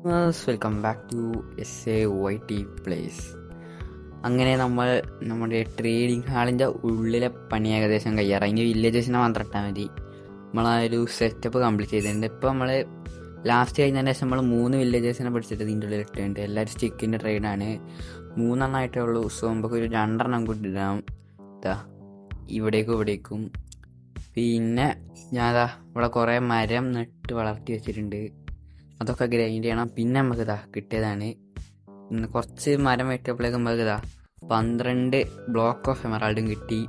Welcome back to SAYT place. അങ്ങനെ നമ്മൾ നമ്മുടെ ട്രേഡിംഗ് ഹാളിൻ്റെ ഉള്ളിലെ പണി ഏകദേശം കഴിയാറായി. ഇനി വില്ലേജസിനെ മാത്രം ഇട്ടാൽ മതി. നമ്മളാ ഒരു സെറ്റപ്പ് കംപ്ലീറ്റ് ചെയ്തിട്ടുണ്ട്. ഇപ്പോൾ നമ്മൾ ലാസ്റ്റ് കഴിഞ്ഞതിന് ശേഷം നമ്മൾ 3 വില്ലേജസിനെ പിടിച്ചിട്ട് ഇതിൻ്റെ ഉള്ളിൽ ഇട്ടിട്ടുണ്ട്. എല്ലാവരും സ്റ്റിക്കിൻ്റെ ട്രേഡാണ്. 3 ഉള്ളൂ. സോ നമുക്ക് ഒരു 2 കൂടി ഇടാം. ഇതാ ഇവിടേക്കും. പിന്നെ ഞാൻ ഇവിടെ കുറേ മരം നട്ട് വളർത്തി വെച്ചിട്ടുണ്ട്. അതൊക്കെ ഗ്രൈൻഡ് ചെയ്യണം. പിന്നെ നമുക്ക് കിട്ടിയതാണ് കുറച്ച് മരം വെട്ടിയപ്പോഴേക്കും നമുക്ക് 12 ബ്ലോക്ക് ഓഫ് എമറാൾഡും കിട്ടി.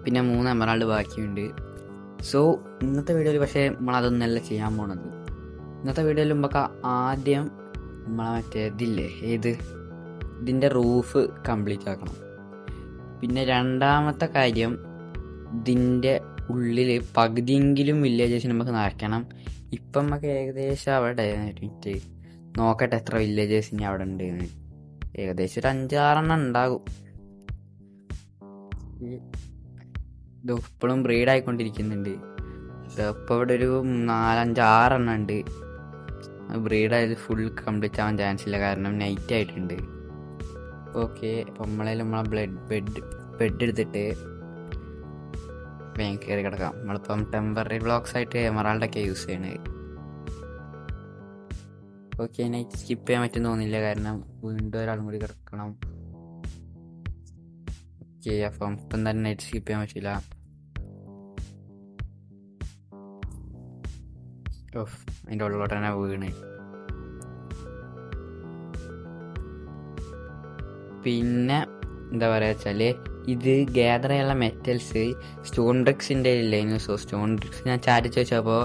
പിന്നെ 3 എമറാൾഡ് ബാക്കിയുണ്ട്. സോ ഇന്നത്തെ വീഡിയോയിൽ പക്ഷേ നമ്മളതൊന്നല്ല ചെയ്യാൻ പോണത്. ഇന്നത്തെ വീഡിയോയിൽ നമുക്ക് ആദ്യം നമ്മളെ ഇതിൻ്റെ റൂഫ് കംപ്ലീറ്റ് ആക്കണം. പിന്നെ രണ്ടാമത്തെ കാര്യം, ഇതിൻ്റെ ഉള്ളിൽ പകുതിയെങ്കിലും വില്ലേജസ് നമുക്ക് നിറയ്ക്കണം. ഇപ്പം നമുക്ക് ഏകദേശം അവിടെ നോക്കട്ടെ എത്ര വില്ലേജേഴ്സ് ഇനി അവിടെ ഉണ്ട്. ഏകദേശം ഒരു 5-6 ഉണ്ടാകും. ഇത് ഇപ്പോഴും ബ്രീഡായിക്കൊണ്ടിരിക്കുന്നുണ്ട്. ഇപ്പോൾ ഇവിടെ ഒരു 4-5-6 ഉണ്ട്. ബ്രീഡായത് ഫുൾ കംപ്ലീറ്റ് ആവാൻ ചാൻസ് ഇല്ല, കാരണം നൈറ്റ് ആയിട്ടുണ്ട്. ഓക്കെ, അപ്പം നമ്മളെ ബെഡ് എടുത്തിട്ട് വേഗം കയറി കിടക്കാം. നമ്മളിപ്പം ടെമ്പററി ബ്ലോക്സ് ആയിട്ട് എമറാൾഡൊക്കെ യൂസ് ചെയ്യണത്. ഓക്കെ, നൈറ്റ് സ്കിപ്പ് ചെയ്യാൻ പറ്റുമെന്ന് തോന്നില്ല, കാരണം വീണ്ടും ഒരാളും കൂടി കിടക്കണം. ഓക്കെ, അപ്പം ഇപ്പം തന്നെ നൈറ്റ് സ്കിപ്പ് ചെയ്യാൻ പറ്റില്ല. അതിൻ്റെ ഉള്ളിലോട്ട് തന്നെ വീണ്. പിന്നെ എന്താ പറയുക വെച്ചാൽ, ഇത് ഗ്യാദർ ചെയ്യാനുള്ള മെറ്റൽസ് സ്റ്റോൺ ബ്രിക്സിൻ്റെ ഇല്ലായിരുന്നു. സോ സ്റ്റോൺ ബ്രിക്സ് ഞാൻ ചാറ്റ് ചോദിച്ചപ്പോൾ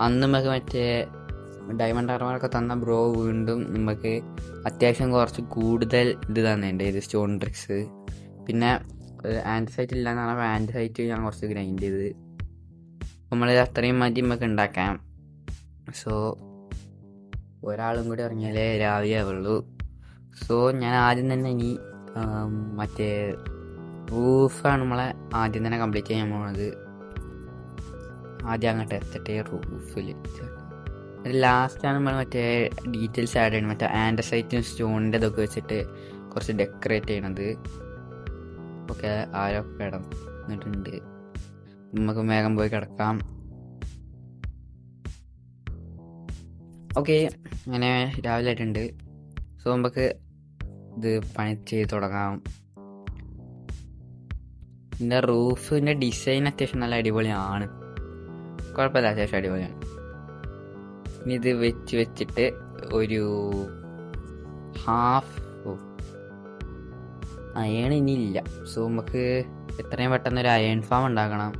അന്ന് നമുക്ക് ഡയമണ്ട് ആർമറൊക്കെ തന്ന ബ്രോ വീണ്ടും നമുക്ക് അത്യാവശ്യം കുറച്ച് കൂടുതൽ ഇത് തന്നിട്ടുണ്ട്, ഇത് സ്റ്റോൺ ബ്രിക്സ്. പിന്നെ ആൻഡ്സൈറ്റ് ഇല്ലയെന്ന് പറഞ്ഞാൽ ആൻഡ്സൈറ്റ് ഞാൻ കുറച്ച് ഗ്രൈൻഡ് ചെയ്ത് നമ്മൾ അത്രയും മതി നമുക്ക് ഉണ്ടാക്കാം. സോ ഒരാളും കൂടി ഇറങ്ങിയാലേ രാവിലെ ആവുള്ളൂ. സോ ഞാൻ ആദ്യം തന്നെ ഇനി റൂഫാണ് നമ്മളെ ആദ്യം തന്നെ കംപ്ലീറ്റ് ചെയ്യാൻ പോകുന്നത്. ആദ്യം അങ്ങോട്ട് എത്തട്ടെ റൂഫിൽ. ലാസ്റ്റാണ് നമ്മൾ ഡീറ്റെയിൽസ് ആഡ് ചെയ്യണം. ആൻഡസൈറ്റും സ്റ്റോണിൻ്റെ ഇതൊക്കെ വെച്ചിട്ട് കുറച്ച് ഡെക്കറേറ്റ് ചെയ്യണത്. ഓക്കെ, ആരൊക്കെ കിടന്നിട്ടുണ്ട്, നമുക്ക് വേഗം പോയി കിടക്കാം. ഓക്കെ, അങ്ങനെ രാവിലെ ആയിട്ടുണ്ട്. സോ നമുക്ക് ഇത് പണി ചെയ്ത് തുടങ്ങാം. ഇതിൻ്റെ റൂഫിൻ്റെ ഡിസൈൻ അത്യാവശ്യം നല്ല അടിപൊളിയാണ്, കുഴപ്പമില്ല, അത്യാവശ്യം അടിപൊളിയാണ്. ഇനി ഇത് വെച്ചിട്ട് ഒരു ഹാഫ് അയൺ ഇനിയില്ല. സോ നമുക്ക് എത്രയും പെട്ടെന്ന് ഒരു അയൺ ഫാം ഉണ്ടാക്കണം.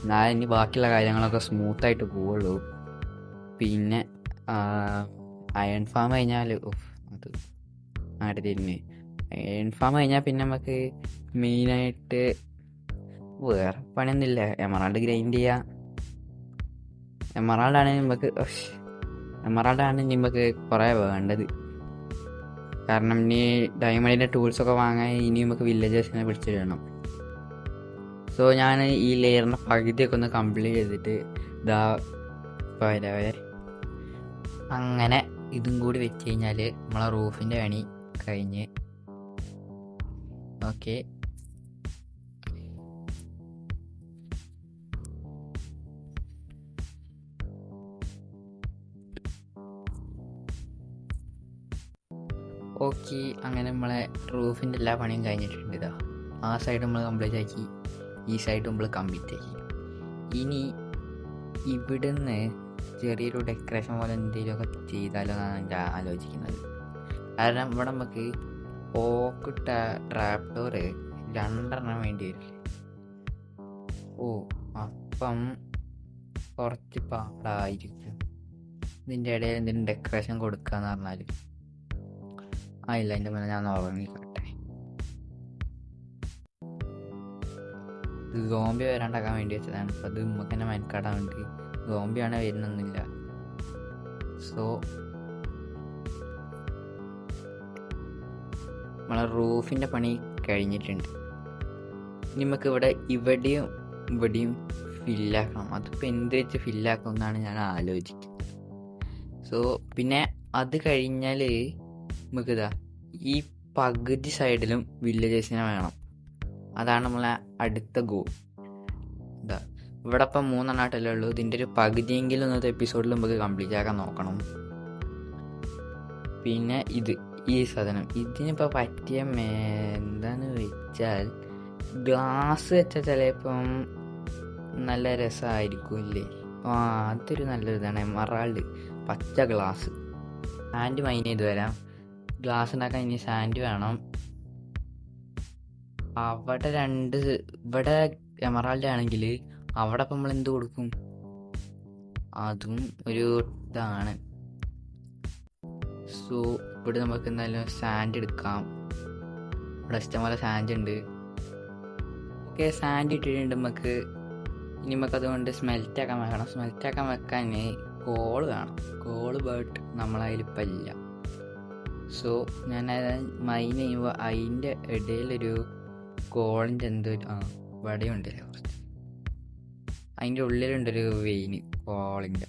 എന്നാലും ഇനി ബാക്കിയുള്ള കാര്യങ്ങളൊക്കെ സ്മൂത്തായിട്ട് പോവുള്ളൂ. പിന്നെ അയൺ ഫാം കഴിഞ്ഞാൽ അത് അങ്ങോട്ട് തിരിഞ്ഞ് അയൺ ഫാം കഴിഞ്ഞാൽ പിന്നെ നമുക്ക് മെയിനായിട്ട് വേറെ പണിയൊന്നുമില്ല. എമറാൾഡ് ഗ്രൈൻഡ് ചെയ്യുക. എമറാൾഡാണ് നമുക്ക് കുറേ വേണ്ടത്, കാരണം ഇനി ഡയമണ്ടിൻ്റെ ടൂൾസൊക്കെ വാങ്ങാൻ ഇനി നമുക്ക് വില്ലേജേഴ്സിനെ പിടിച്ചിടണം. സോ ഞാൻ ഈ ലെയറിൻ്റെ പകുതിയൊക്കെ ഒന്ന് കംപ്ലീറ്റ് ചെയ്തിട്ട് വരവേ അങ്ങനെ ഇതും കൂടി വെച്ച് കഴിഞ്ഞാൽ നമ്മളെ റൂഫിൻ്റെ പണി കഴിഞ്ഞ്. ഓക്കെ, അങ്ങനെ നമ്മളെ റൂഫിൻ്റെ എല്ലാ പണിയും കഴിഞ്ഞിട്ടുണ്ട്. ആ സൈഡ് നമ്മൾ കംപ്ലീറ്റ് ആക്കി, ഈ സൈഡ് നമ്മൾ കംപ്ലീറ്റ് ആക്കി. ഇനി ഇവിടുന്ന് ചെറിയൊരു ഡെക്കറേഷൻ പോലെ എന്തെങ്കിലുമൊക്കെ ചെയ്താലോ എന്നാണ് ഞാൻ ആലോചിക്കുന്നത്. കാരണം ഇവിടെ നമുക്ക് ഓക്കിട്ട ട്രാപ്പ് ഡോറ് 2 വേണ്ടി വരും. അപ്പം കുറച്ച് പാടായിരിക്കും ഇതിൻ്റെ ഇടയിൽ എന്തെങ്കിലും ഡെക്കറേഷൻ കൊടുക്കാന്ന് പറഞ്ഞാൽ. ഇല്ല, അതിൻ്റെ മുന്നേ ഞാൻ ഉറങ്ങിക്കട്ടെ. സോംബി വരാണ്ടാക്കാൻ വേണ്ടി വെച്ചതാണ്. അപ്പം അത് നമുക്ക് തന്നെ മനക്കാടാൻ വേണ്ടി. സോംബിയാണ് വരുന്നൊന്നുമില്ല. സോ നമ്മളെ റൂഫിൻ്റെ പണി കഴിഞ്ഞിട്ടുണ്ട്. ഇനി നമുക്ക് ഇവിടെയും ഫില്ലാക്കണം. അതിപ്പോൾ എന്ത് വെച്ച് ഫില്ലാക്കും എന്നാണ് ഞാൻ ആലോചിക്കുന്നത്. സോ പിന്നെ അത് കഴിഞ്ഞാൽ നമുക്കിതാ ഈ പകുതി സൈഡിലും വില്ലേജേഴ്സിനെ വേണം. അതാണ് നമ്മളെ അടുത്ത ഗോൾ. ഇതാ ഇവിടെ ഇപ്പം 3 നാട്ടല്ലേ ഉള്ളൂ. ഇതിൻ്റെ ഒരു പകുതിയെങ്കിലും ഇന്നത്തെ എപ്പിസോഡിൽ നമുക്ക് കംപ്ലീറ്റ് ആക്കാൻ നോക്കണം. പിന്നെ ഈ സാധനം ഇതിനിപ്പോൾ പറ്റിയ എന്താന്ന് വെച്ചാൽ ഗ്ലാസ് വെച്ചാൽ ചിലപ്പം നല്ല രസമായിരിക്കും ഇല്ലേ? അതൊരു നല്ലൊരു ഇതാണ്. എമറാൾഡ് പച്ച ഗ്ലാസ്. സാൻഡ് മൈൻ ചെയ്ത് വരാം. ഗ്ലാസ് ഉണ്ടാക്കാൻ ഇനി സാൻഡ് വേണം. അവിടെ ഇവിടെ എമറാൾഡ് ആണെങ്കിൽ അവിടെ അപ്പം നമ്മൾ എന്ത് കൊടുക്കും? അതും ഒരു ഇതാണ്. സോ ഇവിടെ നമുക്ക് എന്തായാലും സാൻഡ് എടുക്കാം. ഇവിടെ ഇഷ്ടംപോലെ സാൻഡ് ഉണ്ട്. ഓക്കെ, സാൻഡ് ഇട്ടിട്ടുണ്ട് നമുക്ക്. ഇനി നമുക്ക് അതുകൊണ്ട് സ്മെൽറ്റ് ആക്കാൻ വെക്കണം. സ്മെൽറ്റ് ആക്കാൻ വെക്കാൻ കോള് വേണം. കോള് ബട്ട് നമ്മളതിലിപ്പം ഇല്ല. സോ ഞാൻ മൈൻ ചെയ്യുമ്പോൾ അതിൻ്റെ ഇടയിലൊരു കോളിൻ്റെ വടയുണ്ടല്ലോ കുറച്ച്. അതിൻ്റെ ഉള്ളിലുണ്ടൊരു വെയിന് കോളിൻ്റെ.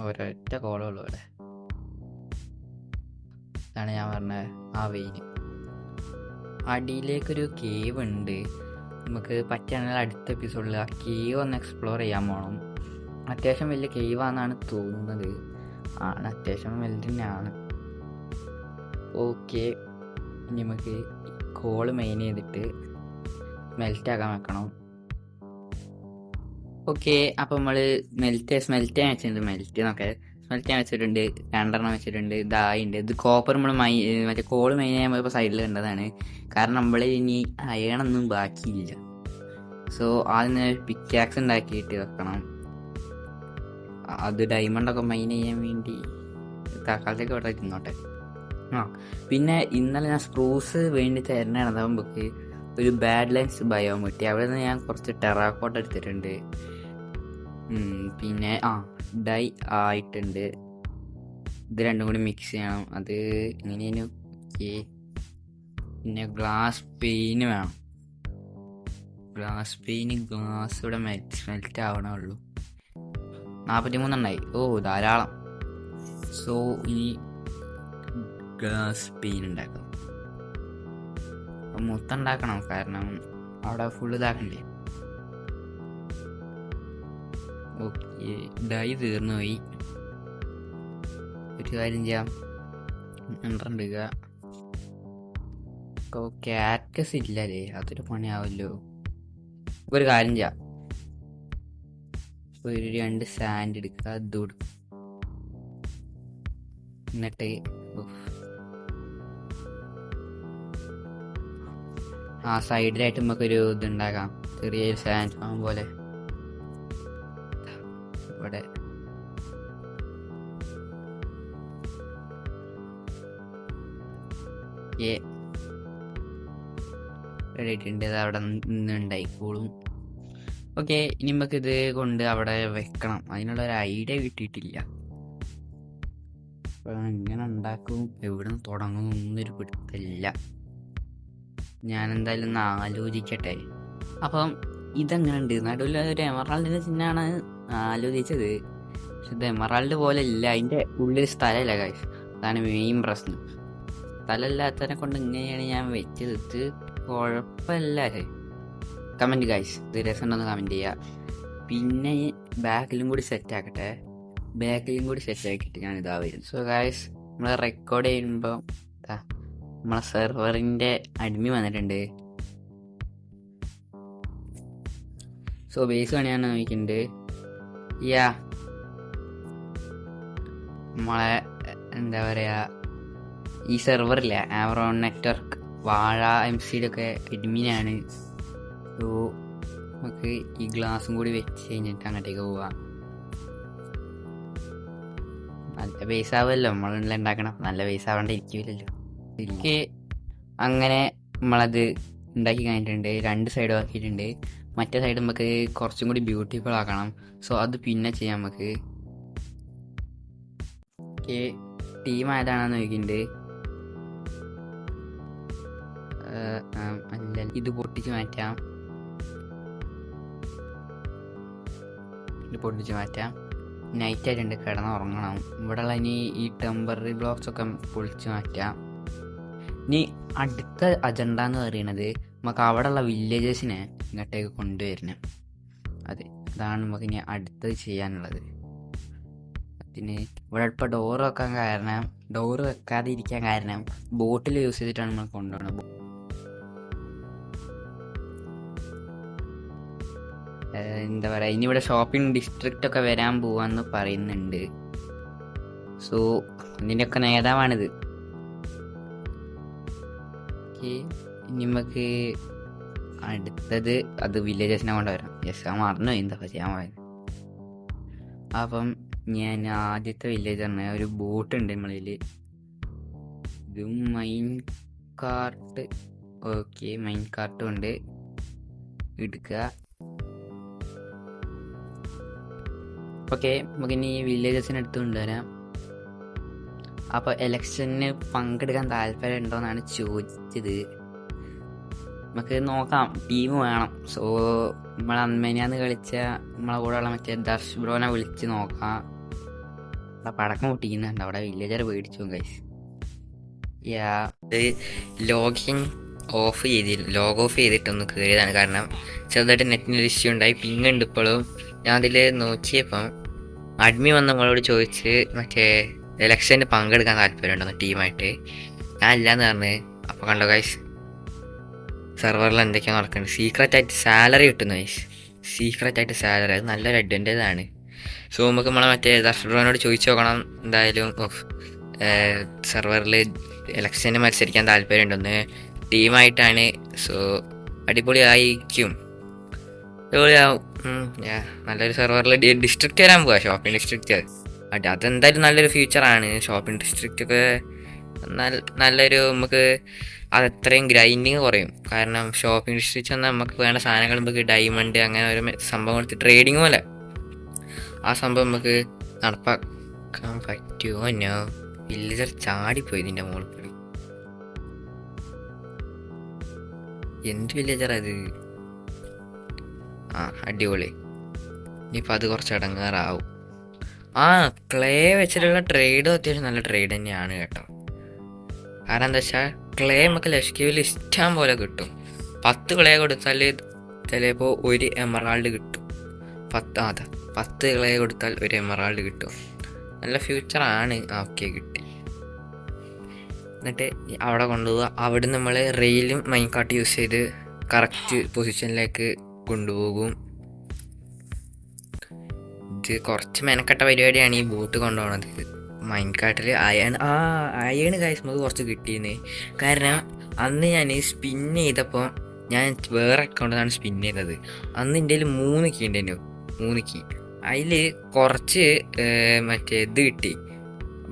ഒരൊറ്റ കോളുള്ളൂ ഇവിടെ. ഇതാണ് ഞാൻ പറഞ്ഞ ആ വെയിന്. അടിയിലേക്കൊരു കേവ് ഉണ്ട്. നമുക്ക് പറ്റുകയാണെങ്കിൽ അടുത്ത എപ്പിസോഡിൽ ആ കേവ് ഒന്ന് എക്സ്പ്ലോർ ചെയ്യാൻ പോകണം. അത്യാവശ്യം വലിയ കേവാണെന്നാണ് തോന്നുന്നത്. അത്യാവശ്യം വലുത് തന്നെയാണ്. ഓക്കെ, ഇനി നമുക്ക് കോള് മെയിൻ ചെയ്തിട്ട് മെൽറ്റാക്കാൻ വെക്കണം. ഓക്കെ, അപ്പോൾ നമ്മൾ സ്മെൽറ്റ് ചെയ്യാൻ വെച്ചിട്ടുണ്ട്. സ്മെൽറ്റ് ചെയ്യാൻ വെച്ചിട്ടുണ്ട്. 2 വെച്ചിട്ടുണ്ട്. ഇതായിട്ടുണ്ട്. ഇത് കോപ്പർ നമ്മൾ മറ്റേ കോള് മെയിൻ ചെയ്യാൻ ഇപ്പോൾ സൈഡിൽ കണ്ടതാണ്. കാരണം നമ്മൾ ഇനി അയണൊന്നും ബാക്കിയില്ല. സോ ആദ്യം പിക്കാക്സ് ഉണ്ടാക്കിയിട്ട് വെക്കണം. അത് ഡയമണ്ടൊക്കെ മൈൻ ചെയ്യാൻ വേണ്ടി തൽക്കാലത്തേക്ക് ഇവിടെ തിന്നോട്ടെ. പിന്നെ ഇന്നലെ ഞാൻ സ്പ്രൂസ് വേണ്ടി തരണതാണ്. നമുക്ക് ഒരു ബാഡ് ലൈൻസ് ബയോം കിട്ടി. അവിടെ നിന്ന് ഞാൻ കുറച്ച് ടെറാക്കോട്ട എടുത്തിട്ടുണ്ട്. പിന്നെ ഡൈ ആയിട്ടുണ്ട്. ഇത് രണ്ടും കൂടി മിക്സ് ചെയ്യണം. അത് എങ്ങനെയാണ്? പിന്നെ ഗ്ലാസ് പെയിന് വേണം. ഗ്ലാസ് ഇവിടെ സ്മെൽറ്റ് ആവണുള്ളൂ. 43 ധാരാളം. സോ ഇനി ഗ്ലാസ് പെയിൻ ഉണ്ടാക്കാം. മൊത്തം ഉണ്ടാക്കണം, കാരണം അവിടെ ഫുള്ള് ഇതാക്കണ്ടേ. ഓക്കെ, ഡൈ തീർന്നു പോയി. ഒരു കാര്യം ചെയ്യാം, 12 കാറ്റസ് ഇല്ലല്ലേ? അതൊരു പണിയാവല്ലോ. ഒരു കാര്യം ചെയ്യാം, ഒരു 2 സാൻഡ് എടുക്കുക. അത് കൊടുക്കും. എന്നിട്ട് സൈഡിലായിട്ട് നമുക്കൊരു ഇതുണ്ടാക്കാം. ചെറിയൊരു സാൻഡ് ഫാം പോലെ. ഇവിടെ റെഡി ആയിട്ടുണ്ട്. അത് അവിടെ നിന്ന് ഉണ്ടായിക്കോളും. ഓക്കെ, ഇനി നമുക്കിത് കൊണ്ട് അവിടെ വെക്കണം. അതിനുള്ള ഒരു ഐഡിയ കിട്ടിയിട്ടില്ല. എങ്ങനെ ഉണ്ടാക്കും, എവിടെ നിന്ന് തുടങ്ങും എന്നൊരു പിടുത്തമില്ല. ഞാൻ എന്തായാലും ഒന്ന് ആലോചിക്കട്ടെ. അപ്പം ഇതെങ്ങനെ ഉണ്ട്? നടുവിൽ ഒരു എമറാൾഡിൻ്റെ ചിഹ്നമാണ് ആലോചിച്ചത്. പക്ഷെ ഇത് എമറാൾഡ് പോലെ ഇല്ല. അതിൻ്റെ ഉള്ളിൽ സ്ഥലമില്ല ഗൈസ്. അതാണ് മെയിൻ പ്രശ്നം. സ്ഥലമില്ലാത്തതിനെ കൊണ്ട് ഇങ്ങനെയാണ് ഞാൻ വെച്ചത്. കുഴപ്പമില്ല. കമൻറ്റ് ഗൈസ്, ഇത് രസമുണ്ടെന്ന് കമൻറ്റ് ചെയ്യുക. പിന്നെ ബാക്കിലും കൂടി സെറ്റ് ആക്കിയിട്ട് ഞാൻ ഇതാ വരും. സോ ഗൈസ്, നമ്മൾ റെക്കോർഡ് ചെയ്യുമ്പോൾ നമ്മളെ സെർവറിൻ്റെ അഡ്മിൻ വന്നിട്ടുണ്ട്. സോ ബേസ് പണിയാണ് നോക്കിയിട്ടുണ്ട്. നമ്മളെ എന്താ പറയുക, ഈ സെർവറില്ല, ആവറോൺ നെറ്റ്വർക്ക് വാഴ MC-യുടെ അഡ്മിനാണ്. സോ നമുക്ക് ഈ ഗ്ലാസും കൂടി വെച്ച് കഴിഞ്ഞിട്ട് അങ്ങോട്ടേക്ക് പോവാം. നല്ല പൈസ ആവുമല്ലോ നമ്മളെല്ലാം ഉണ്ടാക്കണം. നല്ല പൈസ ആവേണ്ട ഇരിക്കില്ലല്ലോ. എനിക്ക് അങ്ങനെ നമ്മളത് ഉണ്ടാക്കി കഴിഞ്ഞിട്ടുണ്ട്. 2 സൈഡും ആക്കിയിട്ടുണ്ട്. മറ്റേ സൈഡ് നമുക്ക് കുറച്ചും കൂടി ബ്യൂട്ടിഫുൾ ആക്കണം. സോ അത് പിന്നെ ചെയ്യാം നമുക്ക്. ഓക്കെ, ടീം ആയതാണെന്ന് ചോദിക്കുന്നുണ്ട്. അല്ല, ഇത് പൊട്ടിച്ച് മാറ്റാം. നൈറ്റ് ആയിട്ടുണ്ട്, കിടന്ന് ഉറങ്ങണം. ഇവിടെയുള്ള ഇനി ഈ ടെമ്പററി ബ്ലോക്സ് ഒക്കെ പൊളിച്ച് മാറ്റാം. ഇനി അടുത്ത അജണ്ട എന്ന് പറയുന്നത് നമുക്ക് അവിടെയുള്ള വില്ലേജസിനെ ഇങ്ങോട്ടേക്ക് കൊണ്ടുവരണം. അതാണ് നമുക്ക് ഇനി അടുത്തത് ചെയ്യാനുള്ളത്. അതിന് ഇവിടെ ഇപ്പോൾ ഡോറ് വെക്കാതെ ഇരിക്കാൻ കാരണം ബോട്ടിൽ യൂസ് ചെയ്തിട്ടാണ് നമ്മൾ കൊണ്ടുപോകുന്നത്. എന്താ പറയുക, ഇനി ഇവിടെ ഷോപ്പിംഗ് ഡിസ്ട്രിക്റ്റ് ഒക്കെ വരാൻ പോവാന്ന് പറയുന്നുണ്ട്. സോ ഇതിൻ്റെയൊക്കെ നേതാവാണിത്. ഇനി നമുക്ക് അടുത്തത് അത് വില്ലേജസിനെ കൊണ്ടുവരാം. യെസ്, ആ മറന്നു എന്താ ചെയ്യാൻ പോയത്. അപ്പം ഞാൻ ആദ്യത്തെ വില്ലേജറിന് ഒരു ബോട്ട് ഉണ്ട് നമ്മളിൽ. ഇത് മൈൻ കാർട്ട്. ഓക്കെ, മൈൻ കാർട്ടും ഉണ്ട്. എടുക്കുക. ഓക്കെ, നമുക്കിനി വില്ലേജസിന് അടുത്ത് കൊണ്ടുവരാം. അപ്പോൾ എലക്ഷന് പങ്കെടുക്കാൻ താല്പര്യം ഉണ്ടോയെന്നാണ് ചോദിച്ചത്. നമുക്ക് നോക്കാം, ടീം വേണം. സോ നമ്മളെ അന്മേനിയാന്ന് കളിച്ച നമ്മളെ കൂടെയുള്ള മറ്റേ ദർശ് ബ്രോനെ വിളിച്ച് നോക്കാം. അവിടെ പടക്കം പൊട്ടിക്കുന്നുണ്ട്, അവിടെ വില്ലേജർ പേടിച്ചു ഗൈസ്. ലോഗ് ഓഫ് ചെയ്തിട്ടൊന്ന് കയറിയതാണ്. കാരണം ചെറുതായിട്ട് നെറ്റിനൊരു ഇഷ്യൂ ഉണ്ടായി. പിന്നുണ്ട് ഇപ്പോഴും. ഞാൻ അതിൽ നോക്കിയപ്പം അഡ്മി വന്ന് നമ്മളോട് ചോദിച്ച് മറ്റേ എലക്ഷന് പങ്കെടുക്കാൻ താല്പര്യം ഉണ്ടെന്ന് ടീമായിട്ട്. ഞാൻ ഇല്ലയെന്ന് പറഞ്ഞ്. അപ്പോൾ കണ്ടോ ഗൈസ്, സെർവറിൽ എന്തൊക്കെയാണ് നടക്കുന്നത്. സീക്രറ്റായിട്ട് സാലറി കിട്ടുന്നു ഗൈസ്. സീക്രറ്റായിട്ട് സാലറി, അത് നല്ലൊരു അഡ്വാൻറ്റേജ് ആണ്. സോ നമുക്ക് നമ്മളെ മറ്റേ ദർശനോട് ചോദിച്ചു നോക്കണം എന്തായാലും. സെർവറിൽ എലക്ഷന് മത്സരിക്കാൻ താല്പര്യം ഉണ്ടെന്ന്. ടീമായിട്ടാണ്. സോ അടിപൊളിയായിരിക്കും. നല്ലൊരു സെർവറിൽ ഡിസ്ട്രിക്റ്റ് വരാൻ പോവാ, ഷോപ്പിംഗ് ഡിസ്ട്രിക്റ്റ്. അതെന്തായാലും നല്ലൊരു ഫ്യൂച്ചറാണ്. ഷോപ്പിംഗ് ഡിസ്ട്രിക്റ്റ് ഒക്കെ നല്ലൊരു, നമുക്ക് അത്രയും ഗ്രൈൻഡിങ് കുറയും. കാരണം ഷോപ്പിംഗ് ഡിസ്ട്രിക്റ്റ് വന്നാൽ നമുക്ക് വേണ്ട സാധനങ്ങൾ നമുക്ക് ഡയമണ്ട് അങ്ങനെ ഒരു സംഭവം കൊടുത്ത് ട്രേഡിങ് പോലെ ആ സംഭവം നമുക്ക് നടപ്പാക്കാൻ പറ്റുമോ? നോ, വില്ലേജർ ചാടിപ്പോയി ഇതിൻ്റെ മുകളിൽ കൂടി. എന്ത് വില്ലേജറാ ഇത്? അടിപൊളി. ഇനിയിപ്പോൾ അത് കുറച്ച് അടങ്ങാറാവും. ക്ലേ വെച്ചിട്ടുള്ള ട്രേഡ് അത്യാവശ്യം നല്ല ട്രേഡ് തന്നെയാണ് കേട്ടോ. കാരണം എന്താ വെച്ചാൽ ക്ലേ നമുക്ക് ലഷ്കേവിൽ ഇഷ്ടം പോലെ കിട്ടും. 10 ക്ലേ കൊടുത്താൽ ചിലപ്പോൾ 1 എമറാൾഡ് കിട്ടും. 10 ക്ലേ കൊടുത്താൽ 1 എമറാൾഡ് കിട്ടും. നല്ല ഫ്യൂച്ചറാണ്. ഓക്കെ, കിട്ടി. എന്നിട്ട് അവിടെ കൊണ്ടുപോവുക. അവിടെ നമ്മൾ റെയിലും മൈൻകാർട്ട് യൂസ് ചെയ്ത് കറക്റ്റ് പൊസിഷനിലേക്ക് കൊണ്ടുപോകും. ഇത് കുറച്ച് മെനക്കെട്ട പരിപാടിയാണ് ഈ ബോട്ട് കൊണ്ടുപോകണത്. മൈൻകാർട്ടിൽ അയൺ ഗൈസ് നമുക്ക് കുറച്ച് കിട്ടിയെന്ന്. കാരണം അന്ന് ഞാൻ സ്പിൻ ചെയ്തപ്പോൾ ഞാൻ വേറെ അക്കൗണ്ടിലാണ് സ്പിൻ ചെയ്തത്. അന്ന് എൻ്റെ കയ്യിൽ 3 കീ ഉണ്ടായിരുന്നു. 3 കീ. അതിൽ കുറച്ച് മറ്റേ ഇത് കിട്ടി,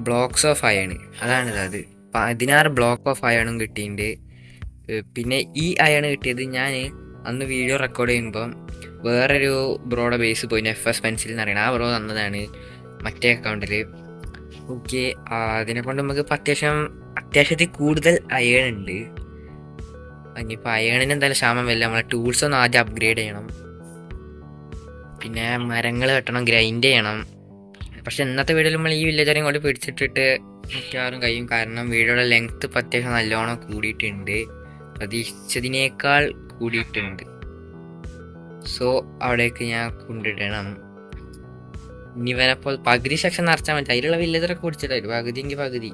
ബ്ലോക്സ് ഓഫ് അയൺ. അതാണിത്. അത് 16 ബ്ലോക്ക് ഓഫ് അയണും കിട്ടിയിട്ടുണ്ട്. പിന്നെ ഈ അയൺ കിട്ടിയത് ഞാൻ അന്ന് വീഡിയോ റെക്കോർഡ് ചെയ്യുമ്പം വേറൊരു ബ്രോയുടെ ബേസ് പോയി, FS പെൻസിൽ എന്ന് പറയുന്നത്. ആ ബ്രോ തന്നതാണ് മറ്റേ അക്കൗണ്ടിൽ. ഓക്കെ, അതിനെ കൊണ്ട് നമുക്ക് അത്യാവശ്യത്തിൽ കൂടുതൽ അയൺ ഉണ്ട്. ഇനിയിപ്പോൾ അയണിന് എന്തായാലും ക്ഷാമം വരില്ല. നമ്മളെ ടൂൾസ് ഒന്ന് ആദ്യം അപ്ഗ്രേഡ് ചെയ്യണം. പിന്നെ മരങ്ങൾ വെട്ടണം, ഗ്രൈൻഡ് ചെയ്യണം. പക്ഷെ ഇന്നത്തെ വീഡിയോയിൽ നമ്മൾ ഈ വില്ലേജറിയും കൂടി പിടിച്ചിട്ടിട്ട് മിക്കവാറും കഴിയും. കാരണം വീഡിയോയുടെ ലെങ്ത്ത് ഇപ്പോൾ അത്യാവശ്യം നല്ലോണം കൂടിയിട്ടുണ്ട്, പ്രതീക്ഷിച്ചതിനേക്കാൾ കൂടിയിട്ടുണ്ട്. സോ അവിടേക്ക് ഞാൻ കൊണ്ടിടണം. ഇനി വരപ്പോൾ പകുതി സെക്ഷൻ നിറച്ചാൽ മതി. അതിലുള്ള വില്ലേജറൊക്കെ പിടിച്ചിട്ടായി പകുതിയെങ്കിൽ പകുതി.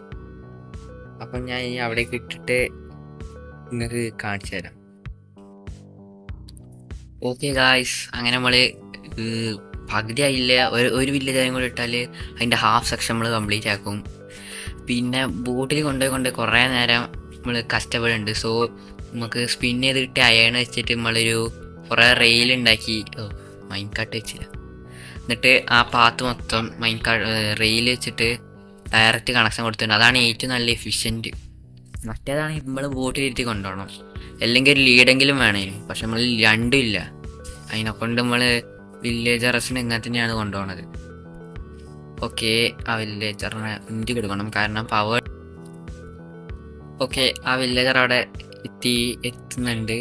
അപ്പം ഞാൻ അവിടേക്ക് ഇട്ടിട്ട് നിങ്ങൾക്ക് കാണിച്ചു തരാം. ഓക്കെ ഗായ്സ്, അങ്ങനെ നമ്മൾ പകുതി ആയില്ല. ഒരു വില്ലേജും കൂടി ഇട്ടാൽ അതിൻ്റെ ഹാഫ് സെക്ഷൻ നമ്മൾ കംപ്ലീറ്റ് ആക്കും. പിന്നെ ബോട്ടിൽ കൊണ്ടുപോയി കുറേ നേരം നമ്മൾ കഷ്ടപ്പെടുന്നുണ്ട്. സോ നമുക്ക് സ്പിൻ ചെയ്ത് കിട്ടിയ അയൺ വെച്ചിട്ട് നമ്മളൊരു കുറേ റെയിലുണ്ടാക്കി. മൈൻകാർട്ട് വെച്ചില്ല. എന്നിട്ട് ആ പാത്ത് മൊത്തം റെയിൽ വെച്ചിട്ട് ഡയറക്റ്റ് കണക്ഷൻ കൊടുത്തിട്ടുണ്ട്. അതാണ് ഏറ്റവും നല്ല എഫിഷ്യൻറ്റ്. മറ്റേതാണെങ്കിൽ നമ്മൾ ബോട്ടിലിരുത്തി കൊണ്ടുപോകണം, അല്ലെങ്കിൽ ഒരു ലീഡെങ്കിലും വേണേനും. പക്ഷെ നമ്മൾ രണ്ടും ഇല്ല. അതിനെക്കൊണ്ട് നമ്മൾ വില്ലേജറസിന് ഇങ്ങനെ തന്നെയാണ് കൊണ്ടുപോകണത്. ഓക്കെ, ആ വില്ലേജറിനെ ഇന്ത്യ കൊടുക്കണം. കാരണം പവർ. ഓക്കെ, ആ വില്ലേജർ അവിടെ എത്തുന്നുണ്ട്.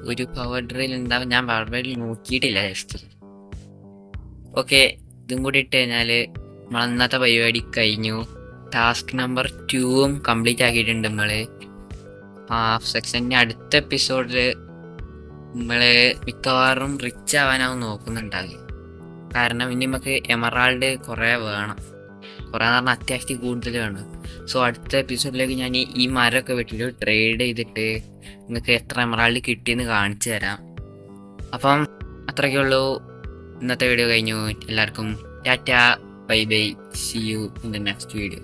ഒരു പവർ ഡ്രിൽ ഉണ്ടാവും. ഞാൻ പവർ ഡ്രിൽ നോക്കിയിട്ടില്ല ജസ്റ്റ്. ഓക്കെ, ഇതും കൂടി ഇട്ട് കഴിഞ്ഞാൽ നമ്മൾ അന്നത്തെ പരിപാടി കഴിഞ്ഞു. ടാസ്ക് നമ്പർ 2 കംപ്ലീറ്റ് ആക്കിയിട്ടുണ്ട് നമ്മൾ. ഹാഫ് സെക്ഷൻ്റെ അടുത്ത എപ്പിസോഡിൽ നമ്മൾ മിക്കവാറും റിച്ച് ആവാനാവും നോക്കുന്നുണ്ടാകും. കാരണം ഇനി നമുക്ക് എമറാൾഡ് കുറേ വേണം. കുറേ എന്ന് പറഞ്ഞാൽ അത്യാവശ്യം കൂടുതൽ വേണം. സോ അടുത്ത എപ്പിസോഡിലേക്ക് ഞാൻ ഈ മരമൊക്കെ വെട്ടിയിട്ട് ട്രേഡ് ചെയ്തിട്ട് നിങ്ങൾക്ക് എത്ര എമറാൾഡ് കിട്ടിയെന്ന് കാണിച്ചു തരാം. അപ്പം അത്രയൊക്കെ ഉള്ളൂ. ഇന്നത്തെ വീഡിയോ കഴിഞ്ഞു. എല്ലാവർക്കും Tata, bye bye, C you in the next video.